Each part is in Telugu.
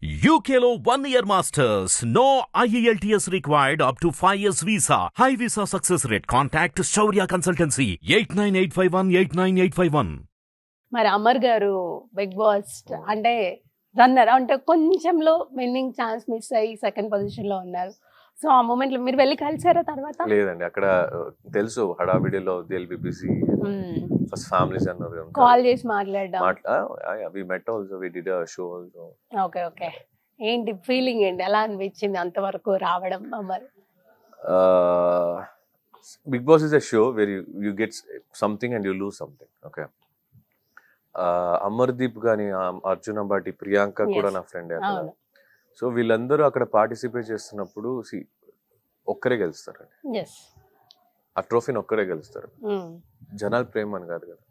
UKLO 1 year masters. No IELTS required up to 5 years visa. High visa success rate. Contact Shaurya Consultancy 89851 మరి అమర్ గారు బిగ్ బాస్ అంటే రన్నర్ అంటే కొంచెంలో విన్నింగ్ ఛాన్స్ మిస్ అయ్యి సెకండ్ పొజిషన్ లో ఉన్నారు. సో ఆ మూమెంట్ లో మీరు వెళ్ళి కలిసారా తర్వాత? లేదండి, అక్కడ తెలుసు హడావిడిలో దిల్ బి బిజీ ఫస్ట్ ఫ్యామిలీస్ అన్నారు, కాల్ చేసి మాట్లాడడం. We met also, we did a show also. Okay okay, ఏంటి ఫీలింగ్ ఏంటి, ఎలా అనిపించింది అంతవరకు రావడం? Amar Bigg Boss is a show where you get something and you lose something. Okay, Amardeep కానీ అర్జున్ అంబాటి, ప్రియాంక కూడా నా ఫ్రెండ్. సో వీళ్ళందరూ అక్కడ పార్టిసిపేట్ చేస్తున్నప్పుడు ఒక్కరే గెలుస్తారండి, ఆ ట్రోఫీని ఒక్కరే గెలుస్తారు. జనాల ప్రేమ అని కాదు కదా,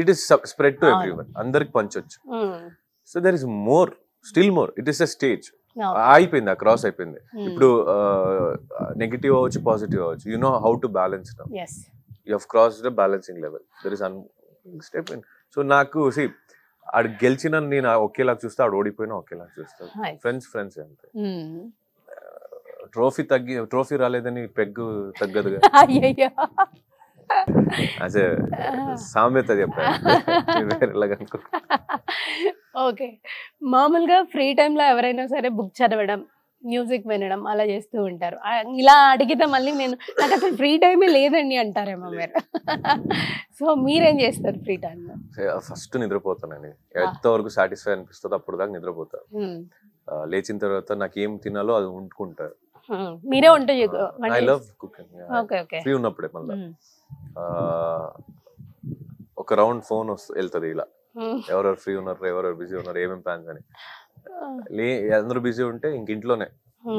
it is spread to everyone, అందరికి పంచొచ్చు. So there is more, still more, it is a stage. అయిపోయింది, ఆ క్రాస్ అయిపోయింది. ఇప్పుడు నెగిటివ్ అవ్వచ్చు, పాజిటివ్ అవ్వచ్చు, you know how to balance now. You have crossed the balancing level, there is step in. So నాకు ఆడు గెలిచిన నేను ఒకేలాగా చూస్తా, ఆడు ఓడిపోయినా ఒకేలాగా చూస్తాను. ఫ్రెండ్స్ అంతే. ట్రోఫీ రాలేదని పెగ్గు తగ్గదు అదే సామెత చెప్పాను. ఓకే, మామూలుగా ఫ్రీ టైంలో ఎవరైనా సరే బుక్ చదవడం, మ్యూజిక్ వినడం అలా చేస్తూ ఉంటారు. ఇలా అడిగితే మళ్ళీ నాకు అసలు ఫ్రీ టైమే లేదండి అంటారేమో మీరు. సో మీరేం చేస్తారు ఫ్రీ టైంలో? ఫస్ట్ నిద్రపోతానండి, ఎంతవరకు సాటిస్ఫై అనిపిస్తుందో అప్పుడు దాకా నిద్రపోతాను. లేచిన తర్వాత నాకు ఏం తినాలో అది వండుకుంటారు. మీరే వంట? ఐ లవ్ కుకింగ్, ఫ్రీ ఉన్నప్పుడే. మళ్ళీ ఒక రౌండ్ ఫోన్ వెళ్తుంది ఇలా, ఎవరెవరు ఫ్రీ ఉన్నారు, ఎవరెవరు బిజీ ఉన్నారు, ఏమేమి ప్లాన్స్ అని. అందరూ బిజీ ఉంటే ఇంక ఇంట్లోనే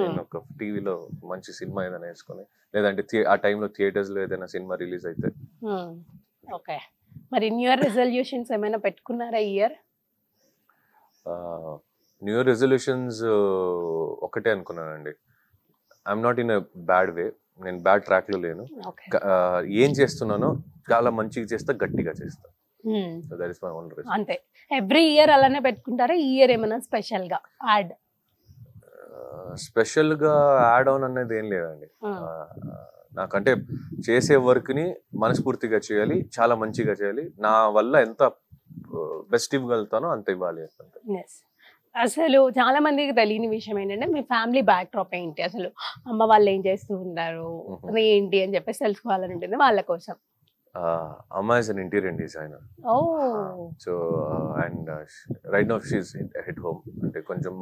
నేను ఒక టీవీలో మంచి సినిమా ఏదైనా వేసుకొని, లేదంటే ఆ టైంలో థియేటర్స్ లో ఏదైనా సినిమా రిలీజ్ అయితే. ఓకే, మరి న్యూ ఇయర్ రెజల్యూషన్స్ ఏమైనా పెట్టుకున్నారా ఈ ఇయర్? న్యూ ఇయర్ రెజల్యూషన్స్ ఒకటే అనుకున్నానండి, I'm not in a bad way, నేను బ్యాడ్ ట్రాక్ లో లేను. ఏం చేస్తున్నానో చాలా మంచిగా చేస్తా, గట్టిగా చేస్తా. అంతే, ఎవ్రీ ఇయర్ అలానే పెట్టుకుంటారా? ఈ ఇయర్ ఏమైనా స్పెషల్ గా యాడ్ ఆన్ అనేది ఏం లేదండి. నాకంటే చేసే వర్క్ ని మనస్ఫూర్తిగా చేయాలి, చాలా మంచిగా చేయాలి, నా వల్ల ఎంత బెస్ట్ ఇవ్వగలుగుతానో అంత ఇవ్వాలి. అసలు చాలా మందికి తెలియని విషయం ఏంటంటే మీ ఫ్యామిలీ బ్యాక్ డ్రాప్ ఏంటి, అసలు అమ్మ వాళ్ళు ఏం చేస్తూ ఉంటారు ఏంటి అని చెప్పేసి తెలుసుకోవాలని ఉంటుంది వాళ్ళ కోసం. Amma is an interior designer. So and right now she's at home. అంటే కొంచెం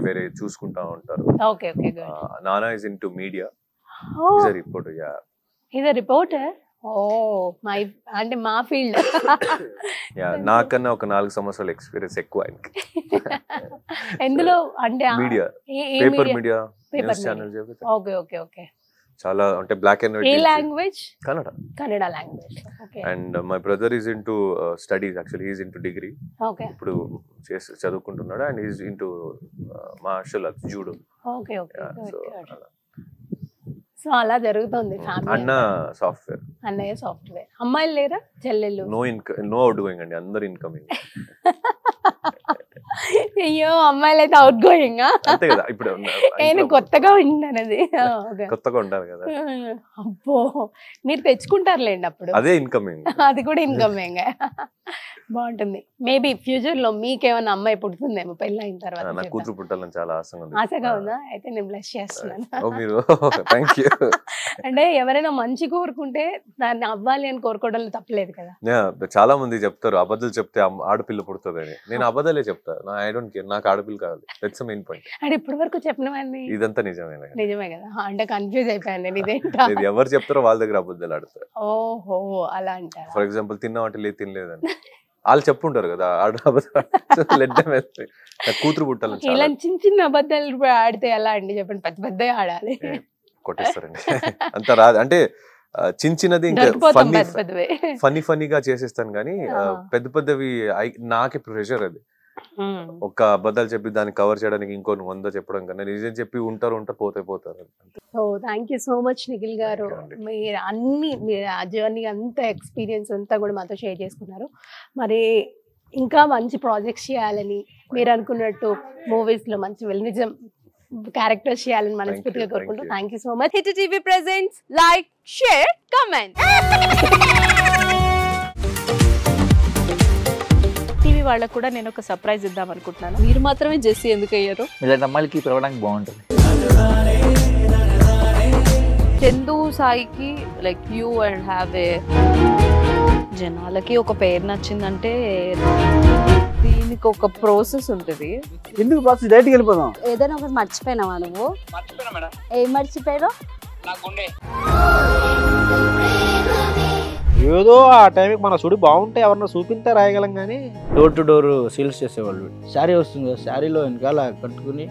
వేరే చూసుకుంటా ఉంటారు. Okay, good. Nana is into media. He's a reporter. He's a reporter. అంటే మా ఫీల్డ్. నాకన్నా ఒక 4 సంవత్సరాల ఎక్స్పీరియన్స్ ఎక్కువ ఆయనకి. ఎందులో అంటే media, paper media, news channels. Okay. చాలా అంటే బ్లాక్ అండ్ వైట్. ఏ language? Kannada language. Okay. And my brother is into studies, actually he is into degree. Okay. ఇప్పుడు చదువుకుంటున్నాడు and he is into martial arts, judo. Okay. So అలా జరుగుతుంది ఫ్యామిలీ. అన్నయ్య సాఫ్ట్వేర్. అమ్మాయిలు లేరా? చెల్లెళ్ళు? నో అవుట్ గోయింగ్ అండి, అందరు ఇన్కమింగ్. అయ్యో, అమ్మాయిలు అయితే అవుట్ గోయింగ్. అంతే కదా, ఇప్పుడు నేను కొత్తగా వింటాను అది. కొత్తగా ఉంటారు కదా. అబ్బో, మీరు తెచ్చుకుంటారులేండి అప్పుడు. అదే ఇన్కమింగ్, అది కూడా ఇన్కమింగ్. బాగుంటుంది. మేబీ ఫ్యూచర్ లో మీకేమైనా అమ్మాయి పుడుతుందేమో పెళ్ళి అయిన తర్వాత. నా కూతురు పుట్టాలని చాలా ఆశగా ఉందా? అయితే నేను బ్లెస్ చేస్తున్నాను. థాంక్యూ. అంటే ఎవరైనా మంచి కోరుకుంటే దాన్ని అవ్వాలి అని కోరుకోవడంలో తప్పలేదు కదా. చాలా మంది చెప్తారు అబద్ధాలు చెప్తే ఆడపిల్ల పుడుతుందని. నేను అబద్ధాలే చెప్తా, ఐ డోంట్ కేర్, నాకు ఆడపిల్ల కావాలి. That's the main point. అంటే ఇప్పటి వరకు చెప్పినవన్నీ ఇదంతా నిజమే కదా. అంటే కన్ఫ్యూజ్ అయిపోయాను నేను. ఇదేంటా ఎవరు చెప్తారో వాళ్ళ దగ్గర అబద్ధాలు ఆడతారు. ఓహో, అలా అంటారు. ఫర్ ఎగ్జాంపుల్ తిన్నామంటే లేదు, తినలేదని వాళ్ళు చెప్పుంటారు కదా. కూతురు పుట్టాలని ఇలా చిన్న అబద్ధాలు ఆడితే ఎలా అండి చెప్పండి? పెద్ద ఆడాలి, కొట్టేస్తారండి. అంత రాదు అంటే చిన్నది ఇంకా ఫన్నీగా చేసేస్తాను కానీ పెద్దవి నాకే ప్రెషర్. అది ఒక అబద్ధాలు చెప్పి దాన్ని కవర్ చేయడానికి ఇంకో 100 చెప్పడం కన్నా నిజం చెప్పి ఉంటారు పోతారు. So thank you so much Nikhil గారు. మీరు ఆ జర్నీ అంత ఎక్స్పీరియన్స్ అంతా కూడా మాతో షేర్ చేసుకున్నారు. మరి ఇంకా మంచి ప్రాజెక్ట్స్ చేయాలని మీరు అనుకున్నట్టు మూవీస్ లో మంచి నిజం క్యారెక్టర్స్ చేయాలని మనస్ఫూర్తిగా కోరుకుంటూ thank you so much. Hit TV presents like, share, comment. TV వాళ్ళకు కూడా నేను ఒక సర్ప్రైజ్ ఇద్దాం అనుకుంటున్నాను. మీరు మాత్రమే జెస్సీ ఎందుకు అయ్యారు? ఇలాంటి అమ్మాయిలకి పిలవడానికి బాగుంటుంది. చందు సాయికి like you and have a జనాలకి ఒక పేరు నచ్చిందంటే దీనికి ఒక ప్రాసెస్ ఉంటుంది. ఎందుకు బాక్స్ డైరెక్ట్కి వెళ్ళిపోదాం. ఏదైనా ఒకటి మర్చిపోయినావా నువ్వు? ఏం మర్చిపోయావు? ఏదో ఆ టైంకి మన సుడి బాగుంటే ఎవరన్నా చూపిస్తే రాయగలం కానీ డోర్ టు డోర్ సేల్స్ చేసేవాళ్ళు. శారీ వస్తుంది కదా, శారీలో వెనకాల కట్టుకుని